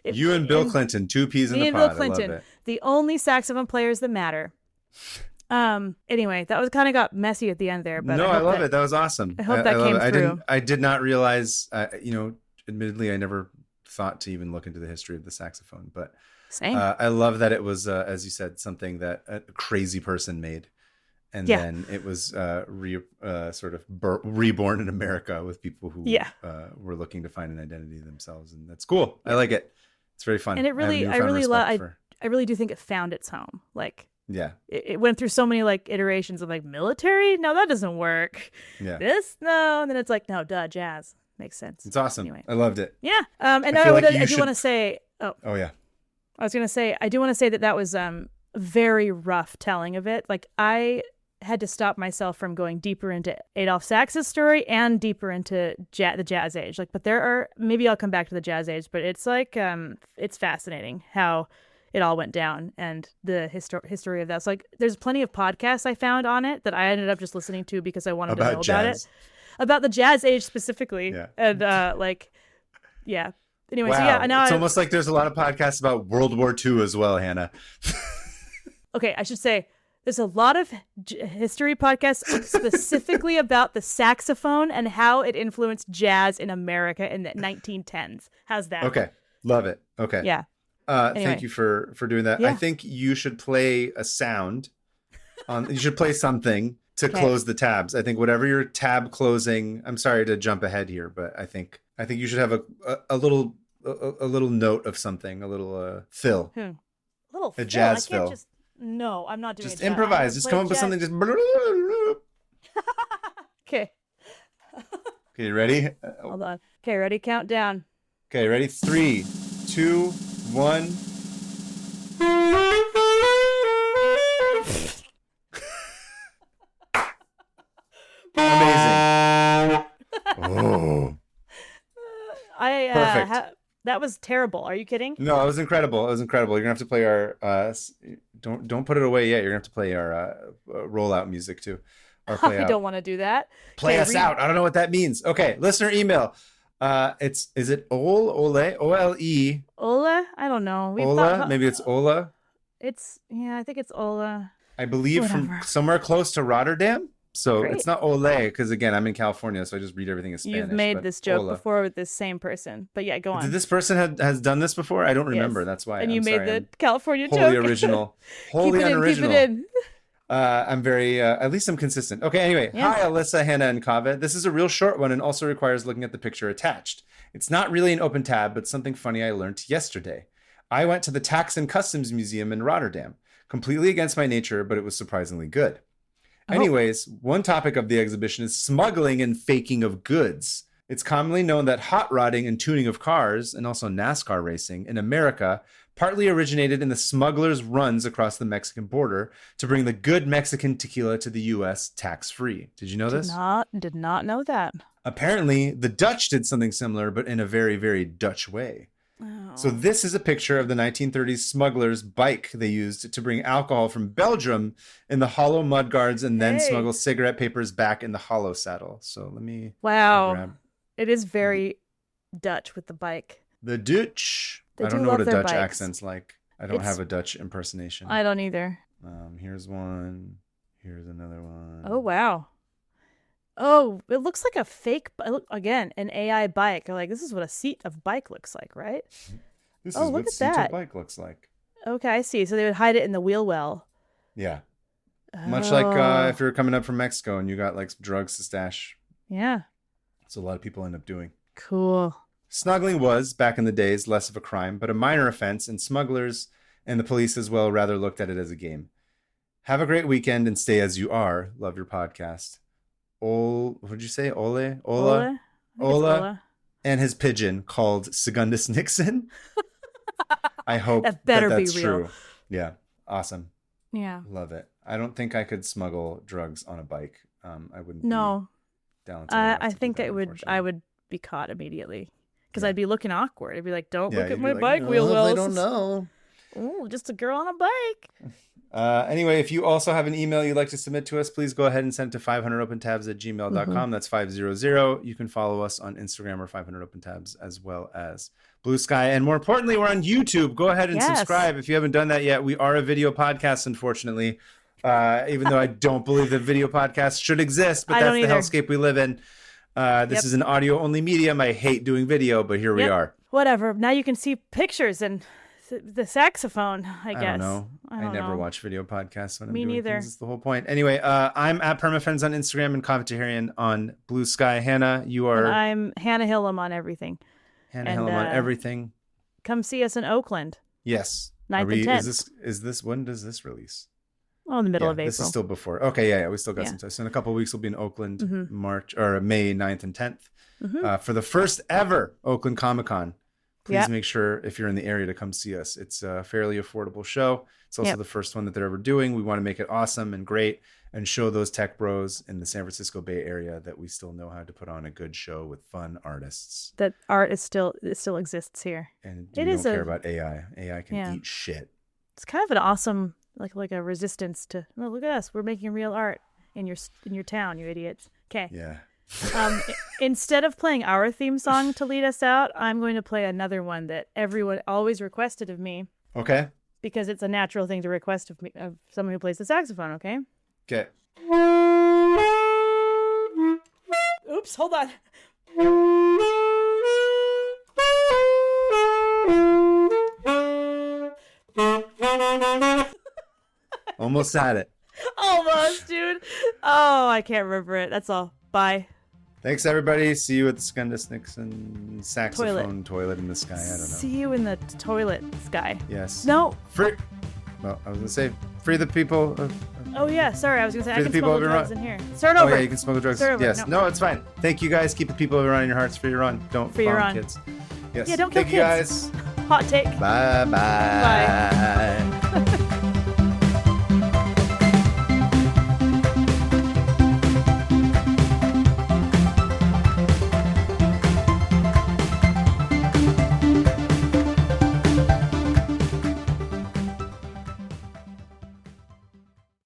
you and Bill Clinton, two peas in the pod. Bill Clinton, I love it. The only saxophone players that matter. Anyway, that was kind of got messy at the end there, but no, I love it. That was awesome. I hope that came through. I did not realize. Admittedly, I never thought to even look into the history of the saxophone, but same. I love that it was, as you said, something that a crazy person made. And then it was sort of reborn in America with people who were looking to find an identity themselves, and that's cool. I like it. It's very fun. And I really do think it found its home. Like, it went through so many like iterations of like military. No, that doesn't work. This no, and then it's like no, jazz makes sense. It's awesome. Anyway. I loved it. And I do want to say. I was going to say I do want to say that was very rough telling of it. Like had to stop myself from going deeper into Adolf Sax's story and deeper into the Jazz Age. Like, but there are, maybe I'll come back to the Jazz Age, but it's like, it's fascinating how it all went down and the history of that. So like, there's plenty of podcasts I found on it that I ended up just listening to because I wanted to know about it, about the Jazz Age specifically. Yeah. And yeah. Anyway, wow. So yeah, now it's almost like there's a lot of podcasts about World War II as well, Hannah. Okay, I should say there's a lot of history podcasts specifically about the saxophone and how it influenced jazz in America in the 1910s. How's that? Okay, love it. Okay. Yeah. Anyway. Thank you for doing that. Yeah. I think you should play a sound. You should play something to close the tabs. I think whatever your tab closing. I'm sorry to jump ahead here, but I think you should have a little note of something, a little fill. A jazz fill. No, I'm not doing it. Just improvise. Just come up with something. Just. Okay. Okay, you ready? Hold on. Okay, ready? Countdown. Okay, ready? 3, 2, 1. Amazing. Oh. Perfect. That was terrible. Are you kidding? No, it was incredible. You're gonna have to play our. Don't put it away yet. You're gonna have to play our rollout music too. I don't want to do that. Play us out. I don't know what that means. Okay, listener email. Is it Ole? O-L-E? Ola? I don't know. Ola? Maybe it's Ola. I think it's Ola. I believe from somewhere close to Rotterdam. So Great. It's not Ole, because again, I'm in California, so I just read everything in Spanish. You've made this joke before with this same person, but yeah, go on. Did this person has done this before? I don't remember. Yes. That's why. And you made the California joke. Wholly original. Wholly unoriginal. Keep it in. I'm very, at least I'm consistent. Okay, anyway. Yeah. Hi, Alyssa, Hannah, and Kaveh. This is a real short one and also requires looking at the picture attached. It's not really an open tab, but something funny I learned yesterday. I went to the Tax and Customs Museum in Rotterdam. Completely against my nature, but it was surprisingly good. Anyways, one topic of the exhibition is smuggling and faking of goods. It's commonly known that hot rodding and tuning of cars, and also NASCAR racing, in America partly originated in the smugglers' runs across the Mexican border to bring the good Mexican tequila to the U.S. tax-free. Did you know this? Did not know that. Apparently, the Dutch did something similar, but in a very, very Dutch way. Oh. So this is a picture of the 1930s smugglers' bike they used to bring alcohol from Belgium in the hollow mudguards and then smuggle cigarette papers back in the hollow saddle. So let me grab. It is very Dutch with the bike. The Dutch. I don't know what a Dutch accent's like. I don't have a Dutch impersonation. I don't either. Here's one. Here's another one. Oh, wow. Oh, it looks like a fake, again, an AI bike. Like, this is what a seat of bike looks like, right? This is what a seat of bike looks like. Okay, I see. So they would hide it in the wheel well. Yeah. Much like if you're coming up from Mexico and you got like some drugs to stash. Yeah. That's what a lot of people end up doing. Cool. Smuggling was, back in the days, less of a crime, but a minor offense, and smugglers and the police as well rather looked at it as a game. Have a great weekend and stay as you are. Love your podcast. What did you say? Ola, and his pigeon called Secundus Nixon. I hope that's be real. True. Yeah. Awesome. Yeah. Love it. I don't think I could smuggle drugs on a bike. I wouldn't. No. I think I would be caught immediately because I'd be looking awkward. I'd be like, "Don't look at my bike wheel wells." I don't know. Oh, just a girl on a bike. Anyway, if you also have an email you'd like to submit to us, please go ahead and send it to 500opentabs@gmail.com. That's 500. You can follow us on Instagram or 500opentabs as well as Blue Sky. And more importantly, we're on YouTube. Go ahead and subscribe if you haven't done that yet. We are a video podcast, unfortunately, even though I don't believe that video podcasts should exist, but that's the hellscape we live in. This is an audio-only medium. I hate doing video, but here we are. Whatever. Now you can see pictures and the saxophone, I guess. I don't know. I never watch video podcasts when I'm doing neither. Things. That's the whole point. Anyway, I'm at PermaFriends on Instagram and Covetarian on Blue Sky. Hannah, you are... And I'm Hannah Hillam on everything. Hannah Hillam on everything. Come see us in Oakland. Yes. 9th and 10th. Is this when does this release? Oh, in the middle of April. This is still before. Okay, yeah. We still got some time. So in a couple of weeks, we'll be in Oakland, May 9th and 10th for the first ever Oakland Comic-Con. please make sure if you're in the area to come see us. It's a fairly affordable show. It's also the first one that they're ever doing. We want to make it awesome and great and show those tech bros in the San Francisco Bay Area that we still know how to put on a good show with fun artists. That art is still exists here. And we don't care about AI. AI can eat shit. It's kind of an awesome, like a resistance to, oh, look at us. We're making real art in your town, you idiots. Okay. Yeah. Instead of playing our theme song to lead us out, I'm going to play another one that everyone always requested of me. Okay. Because it's a natural thing to request of me, of someone who plays the saxophone, okay? Okay. Oops, hold on. Almost had it. Almost, dude. Oh, I can't remember it. That's all. Bye. Thanks, everybody. See you at the Skundus Nixon saxophone toilet in the sky. I don't know. See you in the toilet sky. Yes. No. Free. Well, I was going to say, free the people of... Oh, yeah. Sorry. I was going to say, I can people smuggle drugs in here. Start over. Oh, yeah, you can smuggle drugs. Start over. Yes. No, it's fine. Thank you, guys. Keep the people of Iran in your hearts. Free Iran. Don't bomb kids. Yes. Yeah, don't kill kids. Thank you, guys. Hot take. Bye-bye. Bye.